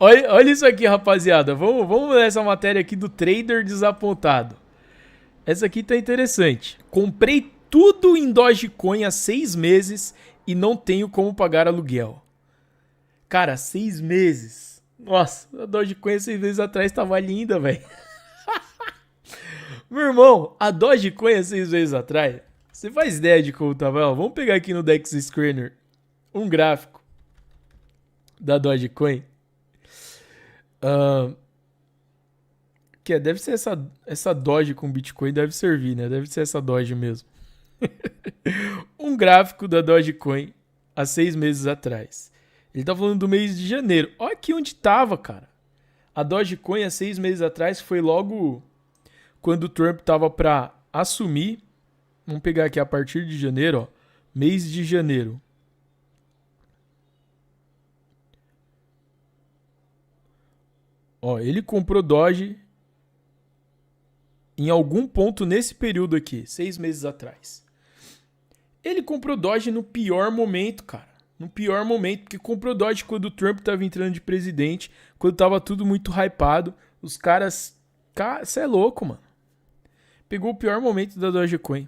Olha isso aqui, rapaziada. Vamos ler essa matéria aqui do trader desapontado. Essa aqui tá interessante. Comprei tudo em Dogecoin há 6 meses e não tenho como pagar aluguel. Cara, 6 meses. Nossa, a Dogecoin há 6 meses atrás tava linda, velho. Meu irmão, a Dogecoin há 6 meses atrás, você faz ideia de como tava ela? Vamos pegar aqui no Dex Screener um gráfico da Dogecoin. Deve ser essa Doge com Bitcoin, deve servir, né? Deve ser essa Doge mesmo. Um gráfico da Dogecoin há 6 meses atrás. Ele tá falando do mês de janeiro. Olha aqui onde tava, cara. A Dogecoin há 6 meses atrás foi logo quando o Trump tava pra assumir. Vamos pegar aqui a partir de janeiro, ó. Mês de janeiro. Ó, ele comprou Doge em algum ponto nesse período aqui, 6 meses atrás. Ele comprou Doge no pior momento, cara. No pior momento, porque comprou Doge quando o Trump tava entrando de presidente, quando tava tudo muito hypado. Os caras... Cara, cê é louco, mano. Pegou o pior momento da Dogecoin.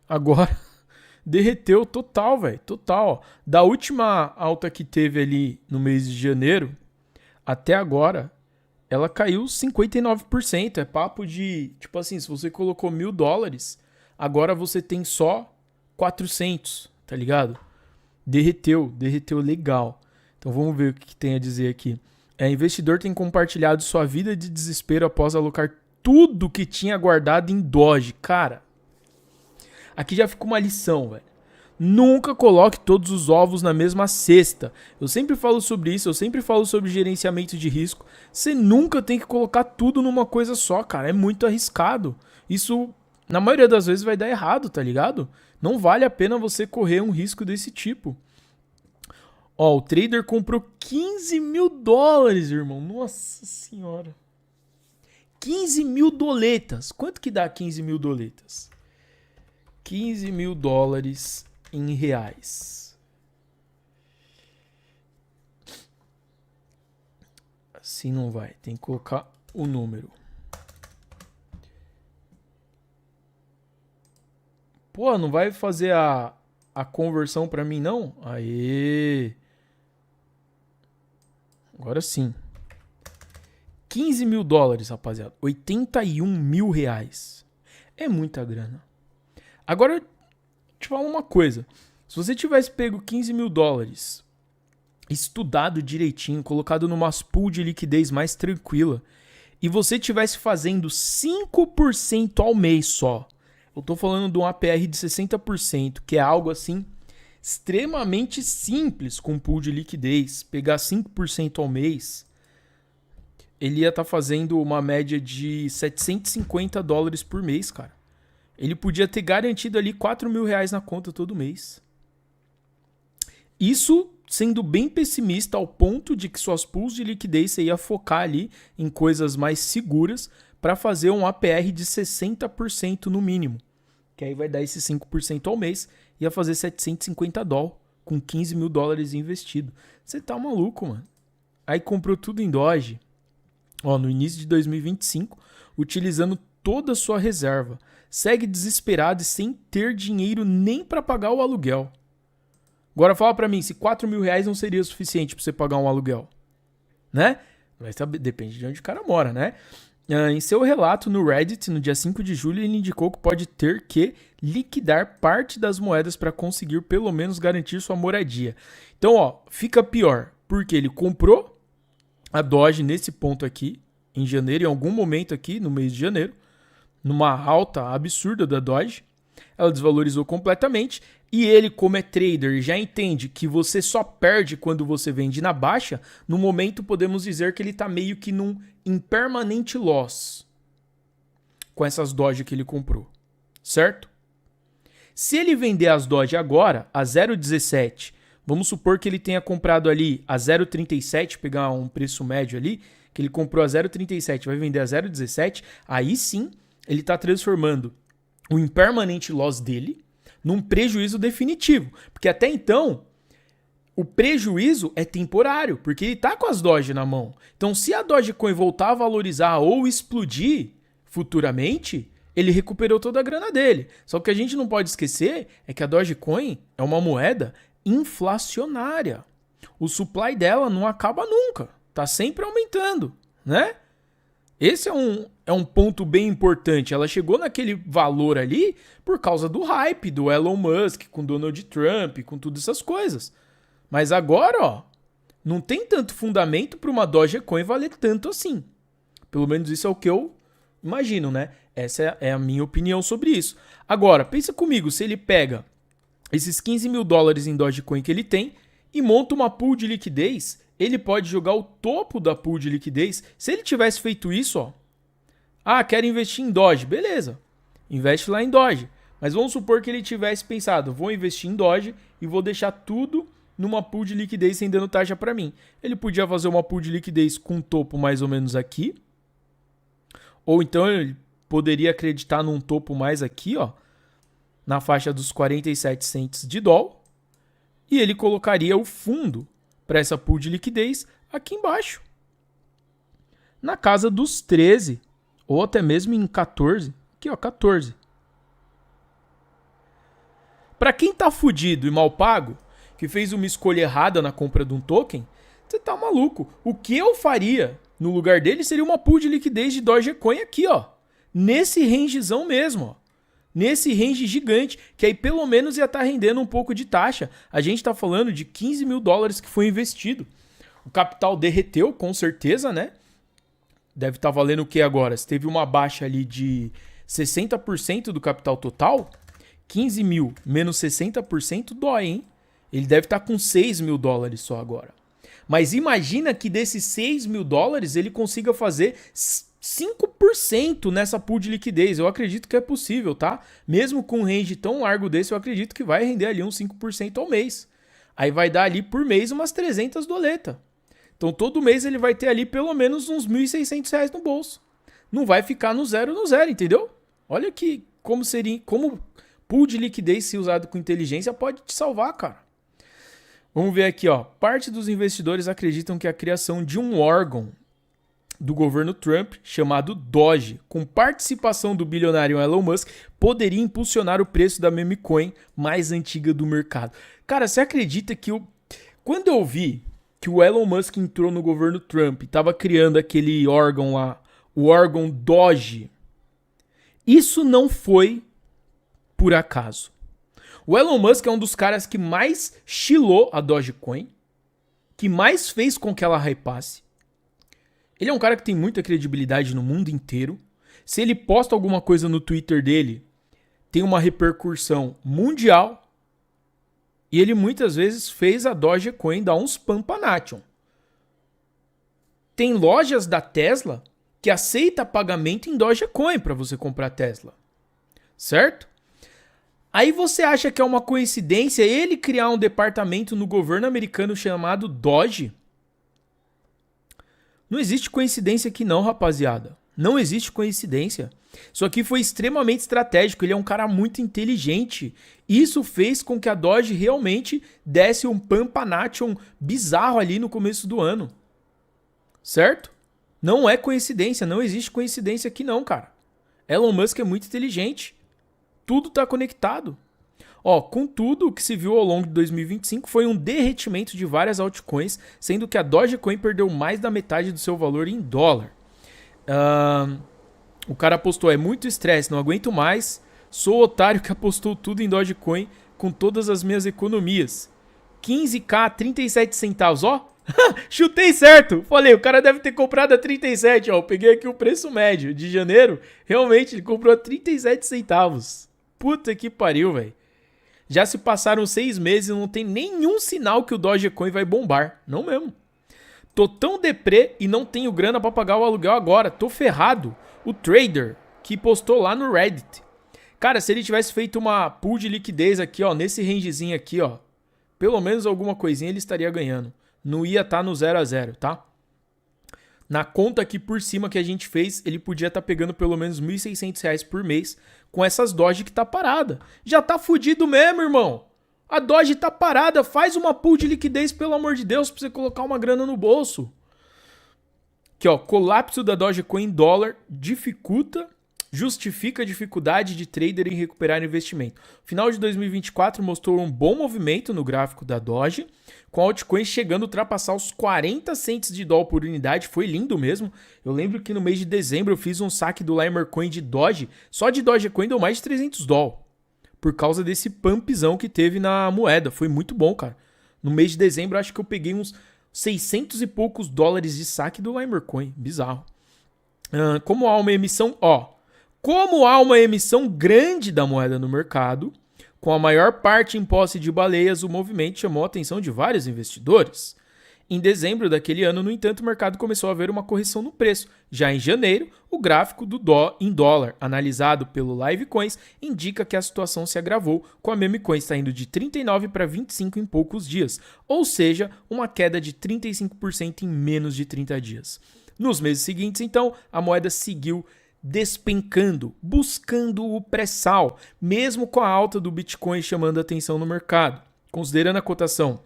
Agora, derreteu total, velho. Total. Da última alta que teve ali no mês de janeiro, até agora, ela caiu 59%. É papo de, tipo assim, se você colocou $1.000, agora você tem só 400, tá ligado? Derreteu legal. Então vamos ver o que tem a dizer aqui. Investidor tem compartilhado sua vida de desespero após alocar tudo que tinha guardado em Doge. Cara, aqui já fica uma lição, velho. Nunca coloque todos os ovos na mesma cesta. Eu sempre falo sobre isso, eu sempre falo sobre gerenciamento de risco. Você nunca tem que colocar tudo numa coisa só, cara. É muito arriscado. Isso, na maioria das vezes, vai dar errado, tá ligado? Não vale a pena você correr um risco desse tipo. Ó, o trader comprou $15.000, irmão. Nossa senhora. 15 mil doletas. Quanto que dá 15 mil doletas? $15.000 em reais. Assim não vai. Tem que colocar o número. Pô, não vai fazer a conversão pra mim, não? Aê! Agora sim. $15.000, rapaziada. 81 mil reais. É muita grana. Agora, te falar uma coisa. Se você tivesse pego $15.000, estudado direitinho, colocado numa pool de liquidez mais tranquila, e você tivesse fazendo 5% ao mês só, eu tô falando de um APR de 60%, que é algo assim extremamente simples com pool de liquidez, pegar 5% ao mês, ele ia estar fazendo uma média de $750 por mês, cara. Ele podia ter garantido ali R$4.000 na conta todo mês. Isso sendo bem pessimista ao ponto de que suas pools de liquidez você ia focar ali em coisas mais seguras para fazer um APR de 60% no mínimo. Que aí vai dar esse 5% ao mês, ia fazer $750 com $15.000 investido. Você tá maluco, mano. Aí comprou tudo em Doge, ó, no início de 2025, utilizando toda a sua reserva. Segue desesperado e sem ter dinheiro nem para pagar o aluguel. Agora fala para mim, se R$4.000 não seria suficiente para você pagar um aluguel, né? Mas depende de onde o cara mora, né? Em seu relato no Reddit, no dia 5 de julho, ele indicou que pode ter que liquidar parte das moedas para conseguir pelo menos garantir sua moradia. Então, ó, fica pior, porque ele comprou a Doge nesse ponto aqui, em janeiro, em algum momento aqui, no mês de janeiro, numa alta absurda da Doge, ela desvalorizou completamente, e ele, como é trader, já entende que você só perde quando você vende na baixa. No momento, podemos dizer que ele está meio que num impermanent loss com essas Doge que ele comprou, certo? Se ele vender as Doge agora a 0,17, vamos supor que ele tenha comprado ali a 0,37, pegar um preço médio ali, que ele comprou a 0,37, vai vender a 0,17, aí sim ele está transformando o impermanent loss dele num prejuízo definitivo. Porque até então, O prejuízo é temporário, porque ele tá com as Doge na mão. Então, se a Dogecoin voltar a valorizar ou explodir futuramente, ele recuperou toda a grana dele. Só que o que a gente não pode esquecer é que a Dogecoin é uma moeda inflacionária. O supply dela não acaba nunca. Tá sempre aumentando, né? Esse é um ponto bem importante. Ela chegou naquele valor ali por causa do hype do Elon Musk com Donald Trump, com todas essas coisas. Mas agora, ó, não tem tanto fundamento para uma Dogecoin valer tanto assim. Pelo menos isso é o que eu imagino, né? Essa é a minha opinião sobre isso. Agora, pensa comigo, se ele pega esses 15 mil dólares em Dogecoin que ele tem e monta uma pool de liquidez, ele pode jogar o topo da pool de liquidez. Se ele tivesse feito isso, ó. Ah, quero investir em Doge. Beleza. Investe lá em Doge. Mas vamos supor que ele tivesse pensado, vou investir em Doge e vou deixar tudo numa pool de liquidez sem dando taxa para mim. Ele podia fazer uma pool de liquidez com um topo mais ou menos aqui. Ou então ele poderia acreditar num topo mais aqui, ó, na faixa dos 47 cents de dólar. E ele colocaria o fundo para essa pool de liquidez aqui embaixo. Na casa dos 13, ou até mesmo em 14. Aqui, ó, 14. Para quem tá fudido e mal pago, que fez uma escolha errada na compra de um token, você tá maluco. O que eu faria no lugar dele seria uma pool de liquidez de Dogecoin aqui, ó. Nesse rangezão mesmo, ó. Nesse range gigante, que aí pelo menos ia estar rendendo um pouco de taxa. A gente tá falando de 15 mil dólares que foi investido. O capital derreteu, com certeza, né? Deve estar valendo o que agora? Se teve uma baixa ali de 60% do capital total, 15 mil menos 60% dói, hein? Ele deve estar com 6 mil dólares só agora. Mas imagina que desses 6 mil dólares ele consiga fazer 5% nessa pool de liquidez. Eu acredito que é possível, tá? Mesmo com um range tão largo desse, eu acredito que vai render ali uns 5% ao mês. Aí vai dar ali por mês umas 300 doletas. Então todo mês ele vai ter ali pelo menos uns R$1.600 no bolso. Não vai ficar no zero, entendeu? Olha que como pool de liquidez se usado com inteligência pode te salvar, cara. Vamos ver aqui, ó. Parte dos investidores acreditam que a criação de um órgão do governo Trump, chamado Doge, com participação do bilionário Elon Musk, poderia impulsionar o preço da meme coin mais antiga do mercado. Cara, você acredita que quando eu vi que o Elon Musk entrou no governo Trump e estava criando aquele órgão lá, o órgão Doge, isso não foi por acaso. O Elon Musk é um dos caras que mais chilou a Dogecoin, que mais fez com que ela hypasse. Ele é um cara que tem muita credibilidade no mundo inteiro. Se ele posta alguma coisa no Twitter dele, tem uma repercussão mundial. E ele muitas vezes fez a Dogecoin dar uns pampanation. Tem lojas da Tesla que aceita pagamento em Dogecoin para você comprar Tesla. Certo? Aí você acha que é uma coincidência ele criar um departamento no governo americano chamado Doge? Não existe coincidência aqui não, rapaziada. Não existe coincidência. Isso aqui foi extremamente estratégico. Ele é um cara muito inteligente. Isso fez com que a Doge realmente desse um pampanation bizarro ali no começo do ano. Certo? Não é coincidência. Não existe coincidência aqui não, cara. Elon Musk é muito inteligente. Tudo está conectado. Ó, contudo, o que se viu ao longo de 2025 foi um derretimento de várias altcoins, sendo que a Dogecoin perdeu mais da metade do seu valor em dólar. O cara postou, é muito estresse, não aguento mais, sou o otário que apostou tudo em Dogecoin com todas as minhas economias. 15k, 37 centavos, ó. Chutei certo, falei, o cara deve ter comprado a 37, ó. Eu peguei aqui o preço médio de janeiro, realmente ele comprou a 37 centavos. Puta que pariu, velho. Já se passaram 6 meses e não tem nenhum sinal que o Dogecoin vai bombar. Não mesmo. Tô tão deprê e não tenho grana pra pagar o aluguel agora. Tô ferrado. O trader que postou lá no Reddit. Cara, se ele tivesse feito uma pool de liquidez aqui, ó, nesse rangezinho aqui, ó, pelo menos alguma coisinha ele estaria ganhando. Não ia estar no 0 a 0, tá? Na conta aqui por cima que a gente fez, ele podia estar pegando pelo menos R$1.600 por mês com essas Doge que tá parada. Já tá fudido mesmo, irmão. A Doge tá parada, faz uma pool de liquidez, pelo amor de Deus, pra você colocar uma grana no bolso. Aqui, ó, colapso da Dogecoin em dólar justifica a dificuldade de trader em recuperar investimento. O final de 2024 mostrou um bom movimento no gráfico da Doge, com a altcoin chegando a ultrapassar os 40 cents de dólar por unidade. Foi lindo mesmo. Eu lembro que no mês de dezembro eu fiz um saque do Limercoin de Doge. Só de Dogecoin deu mais de 300 dólares. Por causa desse pumpzão que teve na moeda. Foi muito bom, cara. No mês de dezembro, acho que eu peguei uns 600 e poucos dólares de saque do Limercoin. Bizarro. Como há uma emissão... Como há uma emissão grande da moeda no mercado, com a maior parte em posse de baleias, o movimento chamou a atenção de vários investidores. Em dezembro daquele ano, no entanto, o mercado começou a ver uma correção no preço. Já em janeiro, o gráfico em dólar, analisado pelo Livecoins, indica que a situação se agravou, com a meme coin saindo de 39 para 25 em poucos dias, ou seja, uma queda de 35% em menos de 30 dias. Nos meses seguintes, então, a moeda seguiu despencando, buscando o pré-sal, mesmo com a alta do Bitcoin chamando a atenção no mercado. Considerando a cotação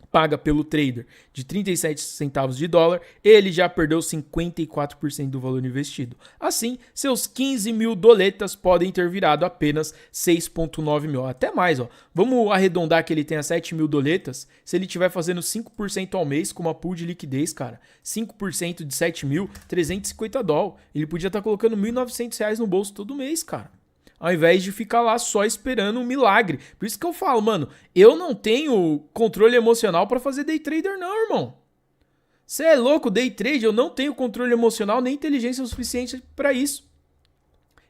paga pelo trader de 37 centavos de dólar, ele já perdeu 54% do valor investido. Assim, seus 15 mil doletas podem ter virado apenas 6,9 mil, até mais. Vamos arredondar que ele tenha 7 mil doletas, se ele estiver fazendo 5% ao mês com uma pool de liquidez, cara, 5% de 7 mil, 350 dólares. Ele podia estar colocando R$ 1.900 no bolso todo mês, cara. Ao invés de ficar lá só esperando um milagre. Por isso que eu falo, mano, eu não tenho controle emocional pra fazer day trader não, irmão. Você é louco, day trade, eu não tenho controle emocional nem inteligência suficiente pra isso.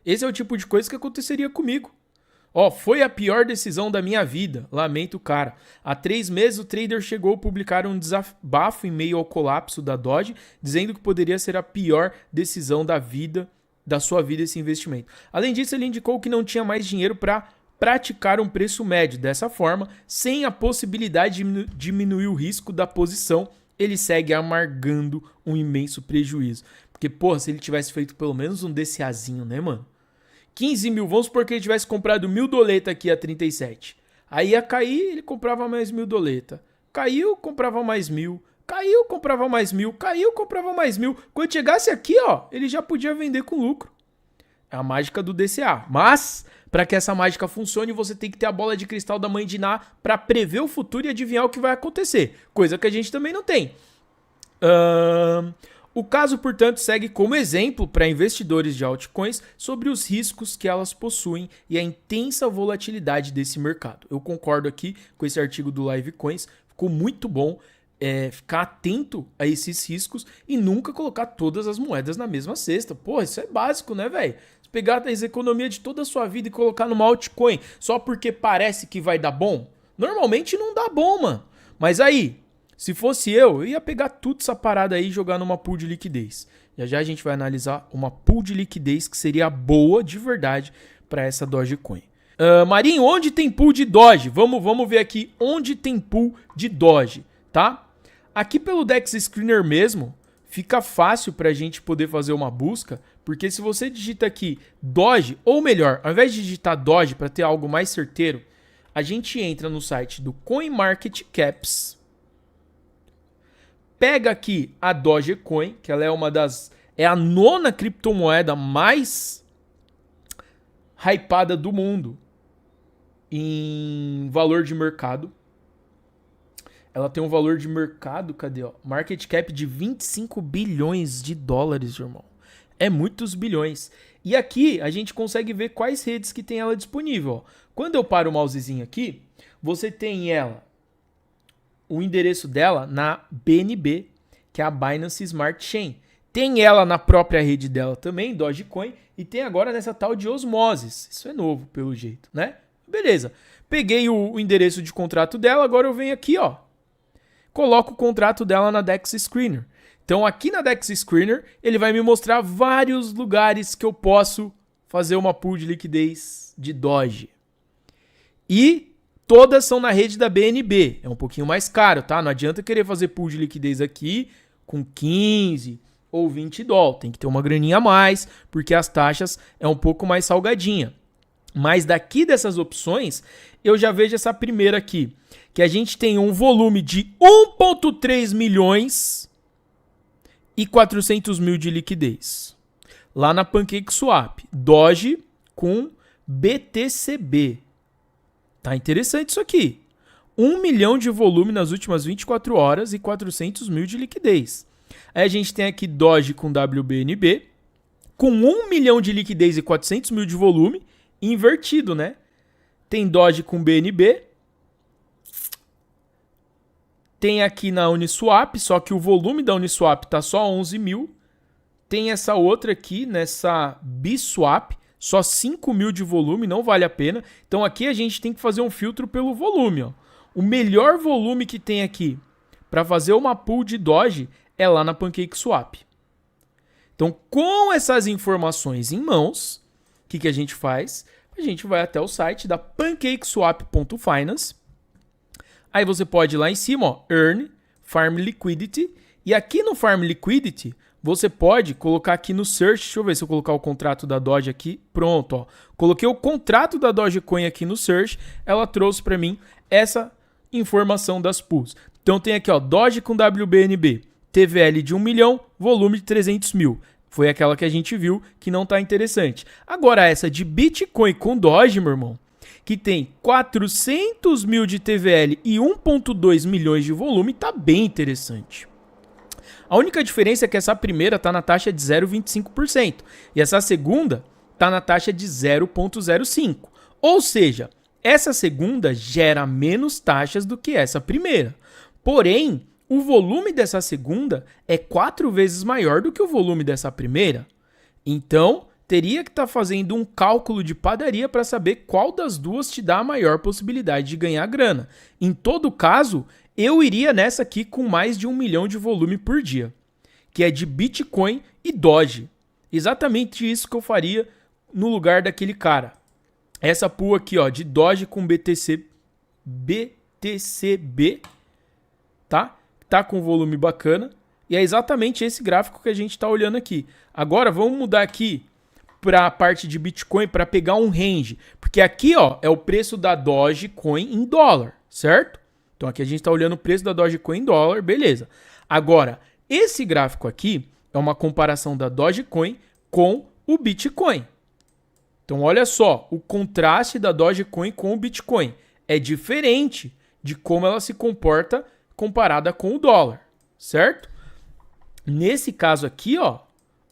Esse é o tipo de coisa que aconteceria comigo. Foi a pior decisão da minha vida, lamento, cara. Há 3 meses o trader chegou a publicar um desabafo em meio ao colapso da Doge, dizendo que poderia ser a pior decisão da sua vida esse investimento. Além disso, ele indicou que não tinha mais dinheiro para praticar um preço médio. Dessa forma, sem a possibilidade de diminuir o risco da posição, ele segue amargando um imenso prejuízo. Porque, porra, se ele tivesse feito pelo menos um DCAzinho, né, mano? 15 mil, vamos supor que ele tivesse comprado 1.000 doleta aqui a 37. Aí ia cair, ele comprava mais 1.000 doleta. Caiu, comprava mais 1.000. Caiu, comprava mais 1.000. Caiu, comprava mais 1.000. Quando chegasse aqui, ele já podia vender com lucro. É a mágica do DCA. Mas, para que essa mágica funcione, você tem que ter a bola de cristal da mãe de Ná para prever o futuro e adivinhar o que vai acontecer. Coisa que a gente também não tem. O caso, portanto, segue como exemplo para investidores de altcoins sobre os riscos que elas possuem e a intensa volatilidade desse mercado. Eu concordo aqui com esse artigo do Livecoins. Ficou muito bom. Ficar atento a esses riscos e nunca colocar todas as moedas na mesma cesta. Porra, isso é básico, né, velho? Se pegar a economia de toda a sua vida e colocar numa altcoin só porque parece que vai dar bom, normalmente não dá bom, mano. Mas aí, se fosse eu ia pegar tudo essa parada aí e jogar numa pool de liquidez. Já a gente vai analisar uma pool de liquidez que seria boa de verdade para essa Dogecoin. Marinho, onde tem pool de Doge? Vamos ver aqui onde tem pool de Doge, tá? Aqui pelo Dex Screener mesmo, fica fácil para a gente poder fazer uma busca, porque se você digita aqui Doge, ou melhor, ao invés de digitar Doge para ter algo mais certeiro, a gente entra no site do CoinMarketCaps, pega aqui a Dogecoin, que ela é a 9ª criptomoeda mais hypada do mundo em valor de mercado. Ela tem um valor de mercado, cadê? Market cap de 25 bilhões de dólares, irmão. É muitos bilhões. E aqui a gente consegue ver quais redes que tem ela disponível. Quando eu paro o mousezinho aqui, você tem o endereço dela na BNB, que é a Binance Smart Chain. Tem ela na própria rede dela também, Dogecoin, e tem agora nessa tal de Osmosis. Isso é novo, pelo jeito, né? Beleza. Peguei o endereço de contrato dela, agora eu venho aqui, coloco o contrato dela na Dex Screener. Então aqui na Dex Screener, ele vai me mostrar vários lugares que eu posso fazer uma pool de liquidez de Doge. E todas são na rede da BNB. É um pouquinho mais caro, tá? Não adianta querer fazer pool de liquidez aqui com 15 ou 20 dólares. Tem que ter uma graninha a mais, porque as taxas é um pouco mais salgadinha. Mas daqui dessas opções, eu já vejo essa primeira aqui, que a gente tem um volume de 1,3 milhões e 400 mil de liquidez. Lá na PancakeSwap, Doge com BTCB. Tá interessante isso aqui. 1 milhão de volume nas últimas 24 horas e 400 mil de liquidez. Aí a gente tem aqui Doge com WBNB, com 1 milhão de liquidez e 400 mil de volume, invertido, né? Tem Doge com BNB. Tem aqui na Uniswap, só que o volume da Uniswap tá só 11 mil. Tem essa outra aqui, nessa Biswap, só 5 mil de volume, não vale a pena. Então aqui a gente tem que fazer um filtro pelo volume, ó. O melhor volume que tem aqui para fazer uma pool de Doge é lá na PancakeSwap. Então, com essas informações em mãos, o que a gente faz? A gente vai até o site da pancakeswap.finance. Aí você pode ir lá em cima, ó, Earn, Farm Liquidity. E aqui no Farm Liquidity, você pode colocar aqui no Search. Deixa eu ver se eu colocar o contrato da Doge aqui. Pronto, ó. Coloquei o contrato da Dogecoin aqui no Search. Ela trouxe para mim essa informação das pools. Então tem aqui, ó, Doge com WBNB. TVL de 1 milhão, volume de 300 mil. Foi aquela que a gente viu que não tá interessante. Agora essa de Bitcoin com Doge, meu irmão, que tem 400 mil de TVL e 1,2 milhões de volume, tá bem interessante. A única diferença é que essa primeira tá na taxa de 0,25% e essa segunda tá na taxa de 0,05%. Ou seja, essa segunda gera menos taxas do que essa primeira. Porém, o volume dessa segunda é 4 vezes maior do que o volume dessa primeira. Então, teria que estar fazendo um cálculo de padaria para saber qual das duas te dá a maior possibilidade de ganhar grana. Em todo caso, eu iria nessa aqui com mais de 1 milhão de volume por dia, que é de Bitcoin e Doge. Exatamente isso que eu faria no lugar daquele cara. Essa pool aqui, ó, de Doge com BTCB, tá? Tá com volume bacana. E é exatamente esse gráfico que a gente está olhando aqui. Agora vamos mudar aqui para a parte de Bitcoin para pegar um range. Porque aqui, ó, é o preço da Dogecoin em dólar, certo? Então aqui a gente está olhando o preço da Dogecoin em dólar, beleza. Agora, esse gráfico aqui é uma comparação da Dogecoin com o Bitcoin. Então olha só, o contraste da Dogecoin com o Bitcoin é diferente de como ela se comporta comparada com o dólar, certo? Nesse caso aqui, ó,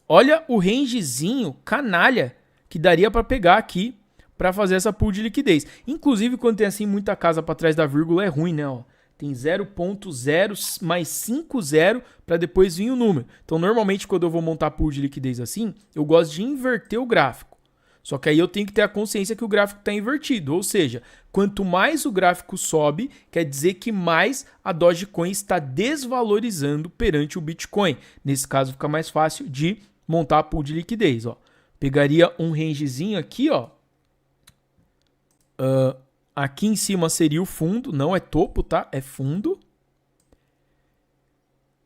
olha o rangezinho canalha que daria para pegar aqui para fazer essa pool de liquidez. Inclusive, quando tem assim muita casa para trás da vírgula é ruim, né? Ó. Tem 0,0 mais 50 para depois vir o número. Então, normalmente, quando eu vou montar pool de liquidez assim, eu gosto de inverter o gráfico. Só que aí eu tenho que ter a consciência que o gráfico está invertido. Ou seja, quanto mais o gráfico sobe, quer dizer que mais a Dogecoin está desvalorizando perante o Bitcoin. Nesse caso, fica mais fácil de montar a pool de liquidez. Ó. Pegaria um rangezinho aqui, ó. Aqui em cima seria o fundo, não é topo, tá? É fundo.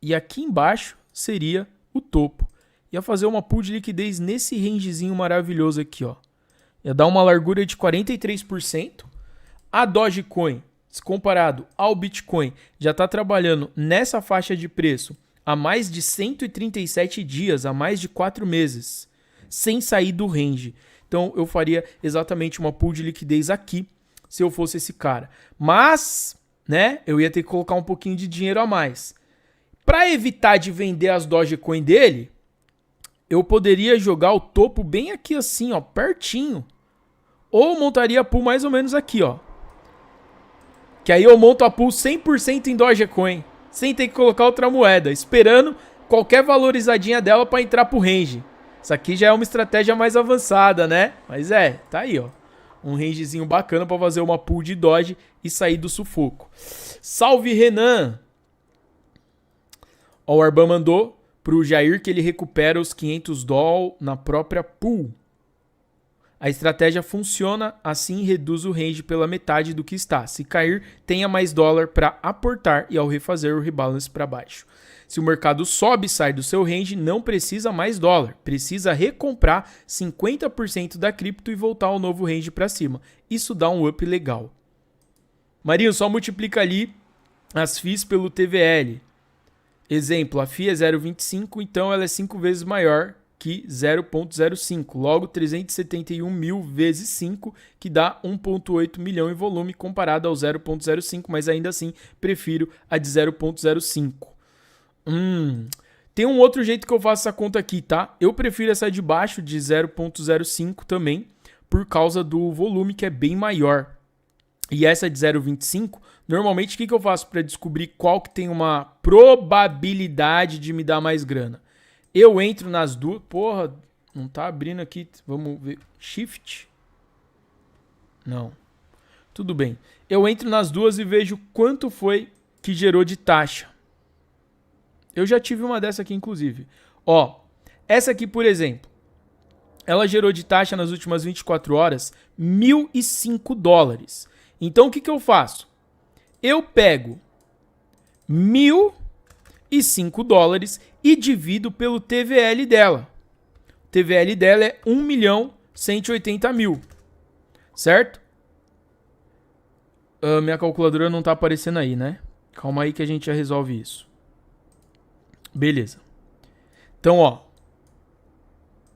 E aqui embaixo seria o topo. Ia fazer uma pool de liquidez nesse rangezinho maravilhoso aqui, ó. Ia dar uma largura de 43%. A Dogecoin, se comparado ao Bitcoin, já está trabalhando nessa faixa de preço há mais de 137 dias, há mais de 4 meses, sem sair do range. Então, eu faria exatamente uma pool de liquidez aqui, se eu fosse esse cara. Mas, né, eu ia ter que colocar um pouquinho de dinheiro a mais. Para evitar de vender as Dogecoin dele, eu poderia jogar o topo bem aqui assim, ó, pertinho. Ou montaria a pool mais ou menos aqui, ó. Que aí eu monto a pool 100% em Dogecoin, sem ter que colocar outra moeda, esperando qualquer valorizadinha dela para entrar pro range. Isso aqui já é uma estratégia mais avançada, né? Mas tá aí, ó. Um rangezinho bacana para fazer uma pool de Doge e sair do sufoco. Salve, Renan! Ó, o Arban mandou pro Jair que ele recupera os $500 na própria pool. A estratégia funciona assim, reduz o range pela metade do que está. Se cair, tenha mais dólar para aportar e ao refazer o rebalance para baixo. Se o mercado sobe e sai do seu range, não precisa mais dólar. Precisa recomprar 50% da cripto e voltar ao novo range para cima. Isso dá um up legal. Marinho, só multiplica ali as FIIs pelo TVL. Exemplo, a FII é 0,25, então ela é 5 vezes maior que 0,05. Logo, 371 mil vezes 5, que dá 1,8 milhão em volume comparado ao 0,05, mas ainda assim prefiro a de 0,05. Tem um outro jeito que eu faço essa conta aqui, tá? Eu prefiro essa de baixo, de 0,05 também, por causa do volume que é bem maior. E essa de 0,25, normalmente o que eu faço para descobrir qual que tem uma probabilidade de me dar mais grana? Eu entro nas duas... Porra, não tá abrindo aqui. Vamos ver. Shift? Não. Tudo bem. Eu entro nas duas e vejo quanto foi que gerou de taxa. Eu já tive uma dessa aqui, inclusive. Ó, essa aqui, por exemplo, ela gerou de taxa nas últimas 24 horas $1.005. Então, o que eu faço? Eu pego $1.005 e divido pelo TVL dela. O TVL dela é 1.180.000, certo? Minha calculadora não tá aparecendo aí, né? Calma aí que a gente já resolve isso. Beleza. Então, ó.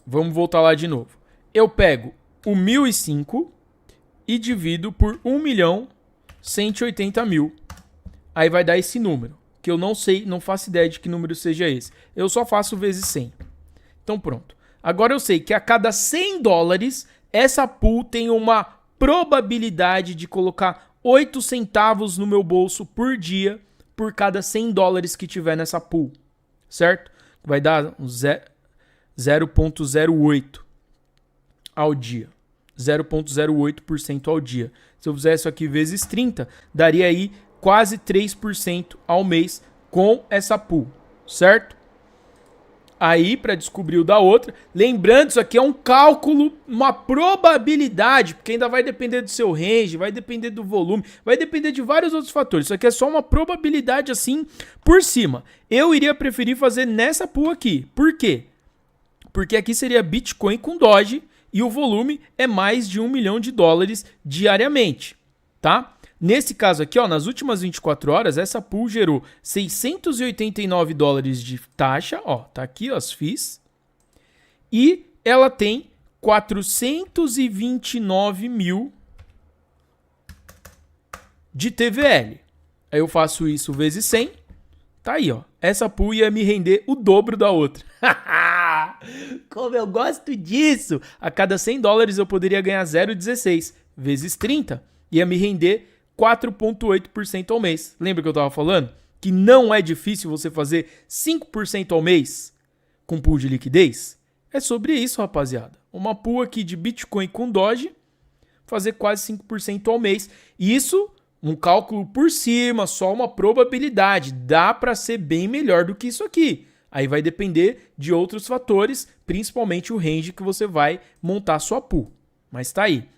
Vamos voltar lá de novo. Eu pego o 1.005 e divido por 1.180.000. Aí vai dar esse número, que eu não sei, não faço ideia de que número seja esse. Eu só faço vezes 100. Então pronto. Agora eu sei que a cada $100, essa pool tem uma probabilidade de colocar 8 centavos no meu bolso por dia por cada $100 que tiver nessa pool. Certo? Vai dar 0,08 ao dia. 0,08% ao dia. Se eu fizer isso aqui vezes 30, daria aí quase 3% ao mês com essa pool, certo? Aí, para descobrir o da outra, lembrando, isso aqui é um cálculo, uma probabilidade, porque ainda vai depender do seu range, vai depender do volume, vai depender de vários outros fatores. Isso aqui é só uma probabilidade assim por cima. Eu iria preferir fazer nessa pool aqui. Por quê? Porque aqui seria Bitcoin com Doge e o volume é mais de $1 milhão diariamente, tá? Nesse caso aqui, ó, nas últimas 24 horas, essa pool gerou $689 de taxa, ó, tá aqui ó, as FIIs, e ela tem 429 mil de TVL. Aí eu faço isso vezes 100, tá aí, ó. Essa pool ia me render o dobro da outra. Como eu gosto disso! A cada $100 eu poderia ganhar 0,16 vezes 30, ia me render 4,8% ao mês. Lembra que eu estava falando? Que não é difícil você fazer 5% ao mês com pool de liquidez? É sobre isso, rapaziada. Uma pool aqui de Bitcoin com Doge, fazer quase 5% ao mês. Isso, um cálculo por cima, só uma probabilidade. Dá para ser bem melhor do que isso aqui. Aí vai depender de outros fatores, principalmente o range que você vai montar a sua pool. Mas tá aí.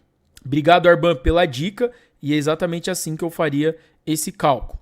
Obrigado, Arban, pela dica. E é exatamente assim que eu faria esse cálculo.